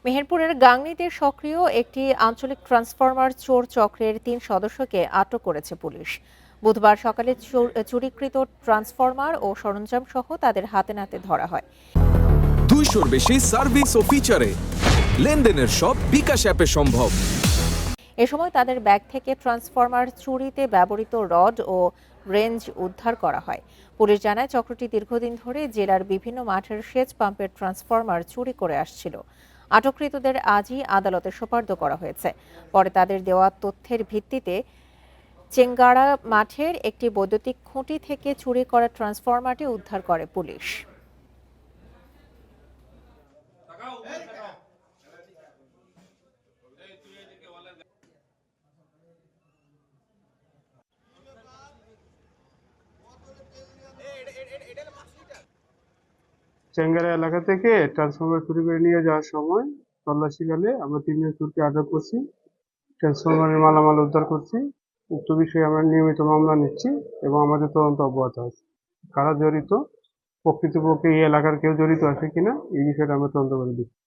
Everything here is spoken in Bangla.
মেহেরপুরের গাংনীতে সক্রিয় একটি আঞ্চলিক ট্রান্সফরমার চোর চক্রের ৩ সদস্যকে আটক করেছে পুলিশ। বুধবার সকালে চুরিকৃত ট্রান্সফরমার ও সরঞ্জাম সহ তাদের হাতে নাতে ধরা হয়। 200-র বেশি সার্ভিস ও ফিচারে লেনদেনের সব বিকাশ অ্যাপে সম্ভব। এ সময় তাদের ব্যাগ থেকে ট্রান্সফরমার চুরিতে ব্যবহৃত রড ও রেঞ্জ উদ্ধার করা হয়। পুলিশ জানায় চক্রটি দীর্ঘদিন ধরে জেলার বিভিন্ন মাঠের সেচ পাম্পের ট্রান্সফরমার চুরি করে আসছিল। আটককৃতদের আজই আদালতে সোপর্দ করা হয়েছে। পরে তাদের দেওয়া তথ্যের ভিত্তিতে চেঙ্গাড়া মাঠের একটি বৈদ্যুতিক খুঁটি থেকে চুরি করা ট্রান্সফরমারটি উদ্ধার করে পুলিশ। চেঙ্গারা এলাকা থেকে ট্রান্সফরমার চুরি করে নিয়ে যাওয়ার সময় তল্লাশিকালে আমরা ৩ জন চোরকে আটক করছি। ট্রান্সফরমারের মালামাল উদ্ধার করছি। উক্ত বিষয়ে আমরা নিয়মিত মামলা নিচ্ছি এবং আমাদের তদন্ত অব্যাহত আছে। কারা জড়িত, প্রকৃতপক্ষে এই এলাকার কেউ জড়িত আছে কিনা এই বিষয়টা আমরা তদন্ত করে দিচ্ছি।